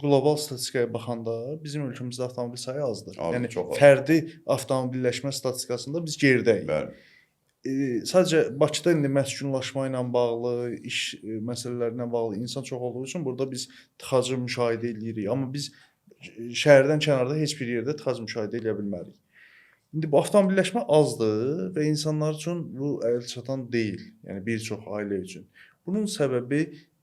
qlobal statistikaya baxanda bizim ölkəmizdə avtomobil sayı azdır. Az, Yəni çox az. fərdi avtomobilləşmə statistikasında biz geridəyik. Bəli. Sadəcə Bakıda indi məskunlaşma ilə bağlı, iş məsələlərinə bağlı insan çox olduğu üçün burada biz tıxacı müşahidə edirik. Amma biz şəhərdən kənarda heç bir yerdə tıxac müşahidə edə bilmərik. İndi bu avtomobilləşmə azdır və insanlar üçün bu əlçatan deyil. Yəni bir çox ailə üçün. Bunun səbəbi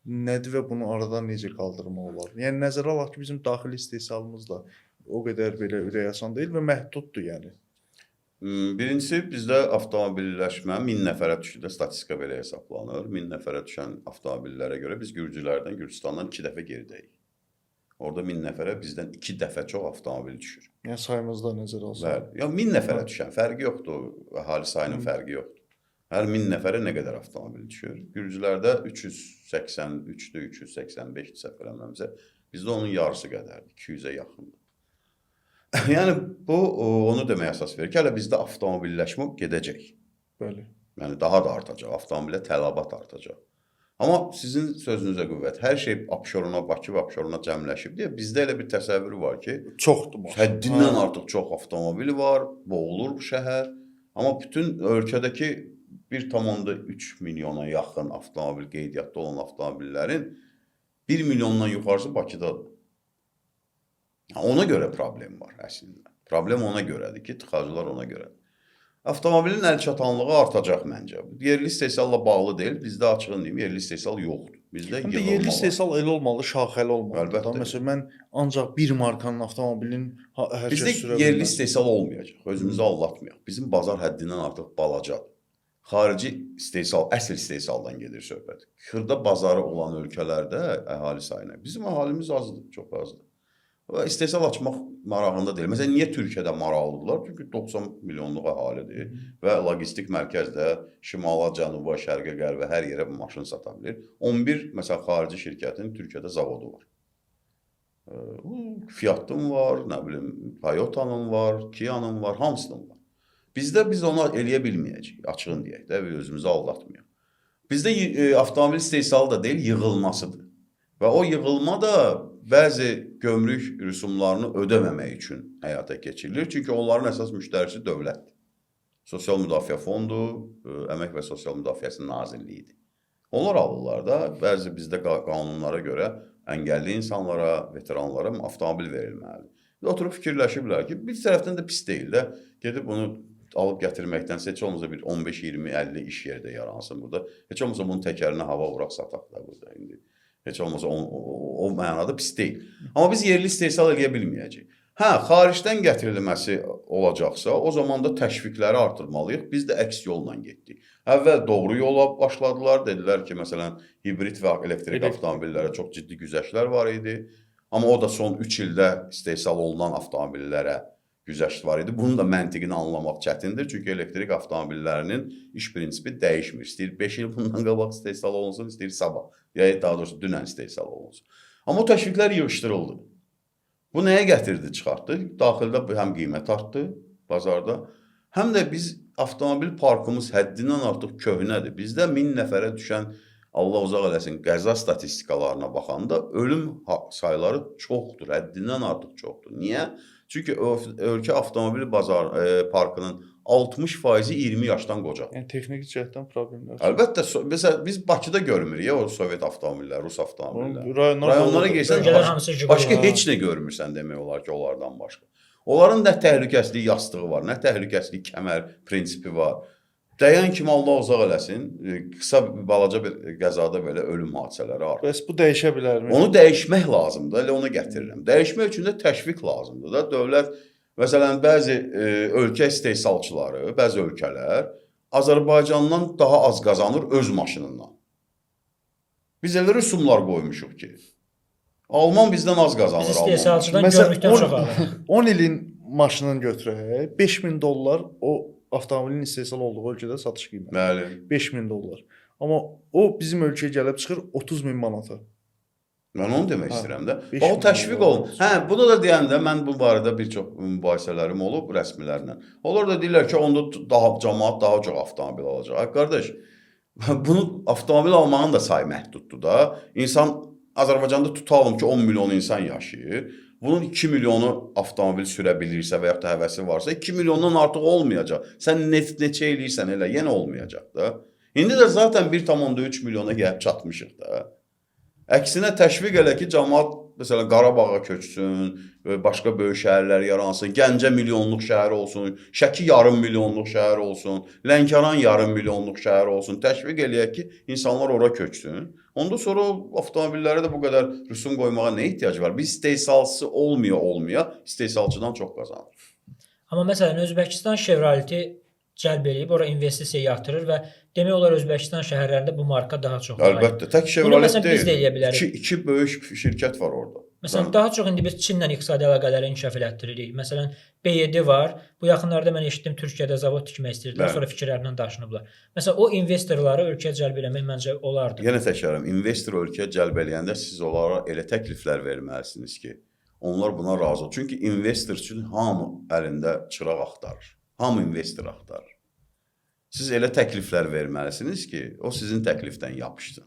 nədir və bunu aradan necə qaldırmaq olar? Yəni nəzərə alaq ki, bizim daxili istehsalımız da o qədər belə ürək asan deyil və məhduddur yəni. Birincisi bizdə avtomobilləşmə 1000 nəfərə düşdükdə statistika belə hesablanır. 1000 nəfərə düşən avtomobillərə görə biz Gürcülərdən, Gürcüstandan 2 dəfə geridəyik. Orada 1000 nəfərə bizdən 2 dəfə çox avtomobil düşür. Yəni sayımızda nəzərə alsaq. Bəli. Ya 1000 nəfərə düşən fərqi yoxdur. Əhali sayının fərqi yoxdur. Hər 1000 nəfərə nə qədər avtomobil düşür? Gürcülərdə 383-dür, 385 səhv eləmirəmsə, bizdə onun yarısı qədərdir, 200-ə yaxındır. Yəni bu onu deməyə əsas verir ki, hələ bizdə avtomobilləşmə gedəcək. Bəli. Yəni daha da artacaq, avtomobilə tələbat artacaq. Amma sizin sözünüzə qüvvət, hər şey Abşerona, Bakı və Abşerona cəmləşib deyə bizdə elə bir təsəvvür var ki, çoxdur bu. Həddindən artıq çox avtomobil var, boğulur bu şəhər. Amma bütün ölkədəki 1,3 milyona yaxın avtomobil qeydiyyatda olan avtomobillərin 1 milyondan yuxarısı Bakıdadır. Ona görə problem var əslində. Problem ona görədir ki, tıxacılar ona görədir. Avtomobilin əlçatanlığı artacaq məncə. Yerli istehsalla bağlı deyil, bizdə açığın deyim, yerli istehsal yoxdur. Bizdə yığılma var. Yerli istehsal elə olmalı, şaxəli olmalı. Əlbəttə. Məsələn, mən ancaq bir markanın avtomobilinin hər kəs sürə bizdə yerli istehsal olmayacaq, özümüzü aldatmayaq. Bizim bazar həddindən artıq balacadır. Xarici istehsal, əsl istehsaldan gedir söhbət. Xırda bazarı olan ölkələrdə əhali sayına. Bizim əhalimiz azdır, çox azdır. Və istehsal açmaq marağında deyil. Məsələn, niyə Türkiyədə maraqlıdırlar? Çünki 90 milyonluq əhalidir və logistik mərkəzdə şimala, cənuba, şərqə, qərbə hər yerə maşın sata bilir. 11 məsələn xarici şirkətin Türkiyədə zavodu var. Fiat'ın var, nə bilim, Toyota'nın var, Kia'nın var, hamısının var. Bizdə biz onu eləyə bilməyəcəyik, açığın deyək də, özümüzü aldatmayaq. Bizdə avtomobil istehsalı da deyil, yığılmasıdır. Və o yığılma da bəzi gömrük rüsumlarını ödəməmək üçün həyata keçirilir. Çünki onların əsas müştərisi dövlətdir. Sosial Müdafiə Fondu, Əmək və Sosial Müdafiəsi Nazirliyidir. Onlar alırlar da, bəzi bizdə qanunlara görə əngəlli insanlara, veteranlara avtomobil verilməlidir. Oturub fikirləşiblər ki, bir tərəfdən də pis deyil də, gedib bunu alıb gətirməkdən heç olmasa bir 15, 20, 50 iş yerdə yaransın burada. Heç olmasa bunun təkərinə hava vuraq, sataq da burada indi. Heç olmasa o mənada pis deyil. Amma biz yerli istehsal edə bilməyəcəyik. Hə, xaricdən gətirilməsi olacaqsa, o zaman da təşviqləri artırmalıyıq. Biz də əks yolla getdik. Əvvəl doğru yola başladılar. Dedilər ki, məsələn, hibrid və elektrik avtomobillərə çox ciddi güzəştlər var idi. Amma o da son 3 ildə istehsal olunan avtomobillərə güzəşt var idi. Bunun da məntiqini anlamaq çətindir. Çünki elektrik avtomobillərinin iş prinsipi dəyişmir. İstəyir 5 il bundan qabaq istehsal olunsun, istəyir sabah. Ya daha doğrusu dünən istehsal olunsun. Amma o təşviqlər yığışdırıldı. Bu nəyə gətirdi, çıxartdı? Daxildə həm qiymət artdı bazarda, həm də biz avtomobil parkımız həddindən artıq köhnədir. Bizdə 1000 nəfərə düşən, Allah uzaq eləsin, qəza statistikalarına baxanda ölüm sayları çoxdur, həddindən artıq çoxdur. Niyə? Çünki ölkə avtomobil parkının 60% 20 yaşdan qocadır. Yəni texniki cəhətdən problemlər. Əlbəttə, biz Bakıda görmürük o Sovet avtomobilləri, Rus avtomobilləri. Rayonlara gəlsən, başqa heç nə görmürsən demək olar ki, onlardan başqa. Onların nə təhlükəsizlik yastığı var, nə təhlükəsizlik kəmər prinsipi var. Dəyən kimi Allah uzaq eləsin, qısa balaca bir qəzada belə ölüm hadisələri artır. Bəs bu dəyişə bilərmi? Onu dəyişmək lazımdır, elə ona gətirirəm. Dəyişmək üçün də təşviq lazımdır da. Dövlət, məsələn, bəzi ölkə istehsalçıları, bəzi ölkələr Azərbaycandan daha az qazanır öz maşınından. Biz elə rüsumlar qoymuşuq ki, Alman bizdən az qazanır. Biz istehsalçıdan görmükdən çox alır. 10 ilin maşınını götürək, 5000 dollar o avtomobilin istehsal olduğu ölkədə satış qiyməti. Bəli. 5000 dollar. Amma o bizim ölkəyə gəlib çıxır 30.000 manata. Mən onu demək istəyirəm də. O təşviq olun. Hə, bunu da deyəndə mən bu barədə bir çox mübahisələrim olub rəsmilərlə. Onlar da deyirlər ki, onda cəmaət daha çox avtomobil alacaq. Qardaş, bunu avtomobil almağın da sayı məhduddur da. İnsan Azərbaycanda tutalım ki 10 milyon insan yaşayır. Bunun 2 milyonu avtomobil sürə bilirsə və ya da həvəsi varsa 2 milyondan artıq olmayacaq. Sən neçə eləyirsən elə yenə olmayacaq da. İndi də zaten 1,3 milyona gəlib çatmışıq da. Əksinə təşviq elə ki, cəmaət məsələn Qarabağa köçsün, başqa böyük şəhərlər yaransın, Gəncə milyonluq şəhər olsun, Şəki yarım milyonluq şəhər olsun, Lənkəran yarım milyonluq şəhər olsun. Təşviq eləyək ki, insanlar ora köçsün. Ondan sonra avtomobillərə də bu qədər rüsum qoymağa nə ehtiyac var? Biz istehsalçısı olmaya, istehsalçıdan çox qazanır. Amma məsələn Özbəkistan Chevrolet'i cəlb eləyib, ora investisiya yatırır və demək olar Özbəkistan şəhərlərində bu marka daha çox var. Əlbəttə, tək Bunu Chevrolet məsələn biz də eləyə deyil. bilərik. İki böyük şirkət var orada. Məsələn, daha çox indi biz Çinlə iqtisadi əlaqələri inkişaf elətdiririk. Məsələn, B7 var. Bu yaxınlarda mən eşitdim Türkiyədə zavod tikmək istəyirdilər, Bəli. sonra fikirlərindən daşınıblar. Məsələn, o investorları ölkəyə cəlb eləmək məncə olardı. Yenə təkrarım, investor ölkəyə cəlb eləyəndə siz onlara elə təkliflər verməlisiniz ki, onlar buna razı olur. Çünki investor üçün hamı əlində çıraq axtarır. Hamı investor axtarır. Siz elə təkliflər verməlisiniz ki, o sizin təklifdən yapışsın.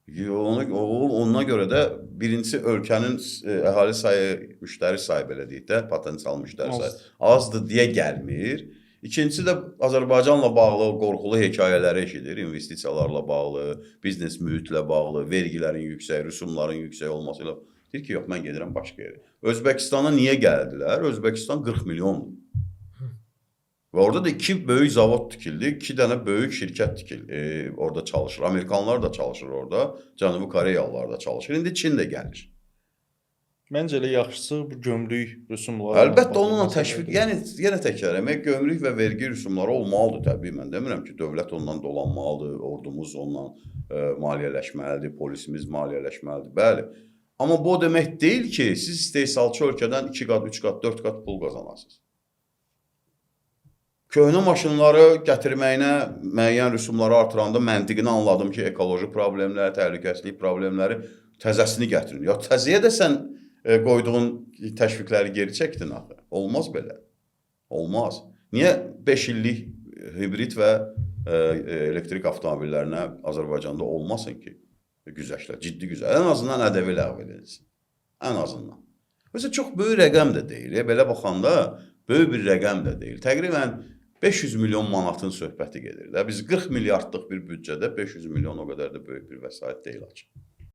Ona görə də birincisi ölkənin əhali sayı, müştəri sayı belə deyək də, potensial müştəri sayı azdır deyə gəlmir. İkincisi də Azərbaycanla bağlı qorxulu hekayələri eşidir, investisiyalarla bağlı, biznes mühitlə bağlı, vergilərin yüksək, rüsumların yüksək olması ilə. Deyir ki, yox, mən gedirəm başqa yerə. Özbəkistana niyə gəldilər? Özbəkistan 40 milyondur. Və orada da 2 böyük zavod tikildi, 2 dənə böyük şirkət tikildi, orada çalışır. Amerikanlar da çalışır orada, Cənubi Koreyalılar da çalışır. İndi Çin də gəlir. Məncə elə yaxşısı bu gömrük rüsumları. Əlbəttə onunla təşviq, yəni yenə təkrar etmək, gömrük və vergi rüsumları olmalıdır təbii. Mən demirəm ki, dövlət ondan dolanmalıdır, ordumuz ondan maliyyələşməlidir, polisimiz maliyyələşməlidir. Bəli. Amma bu o demək deyil ki, siz istehsalçı ölkədən 2 qat, 3 qat, 4 qat pul qazanasınız. Köhnə maşınları gətirməyinə müəyyən rüsumları artıranda məntiqini anladım ki, ekoloji problemləri, təhlükəsizlik problemləri təzəsini gətirin. Ya təzəyə də sən qoyduğun təşviqləri geri çəkdin axı. Olmaz belə. Olmaz. Niyə 5 illik hibrid və elektrik avtomobillərinə Azərbaycanda olmasın ki, güzəştlər, ciddi güzəştlər. Ən azından ƏDV ləğv edilsin. Ən azından. Mesela çox böyük rəqəm də deyil. Belə baxanda böyük bir rəqəm də deyil. Təqribən 500 milyon manatın söhbəti gedir. Biz 40 milyardlıq bir büdcədə 500 milyon o qədər də böyük bir vəsait deyil açıq.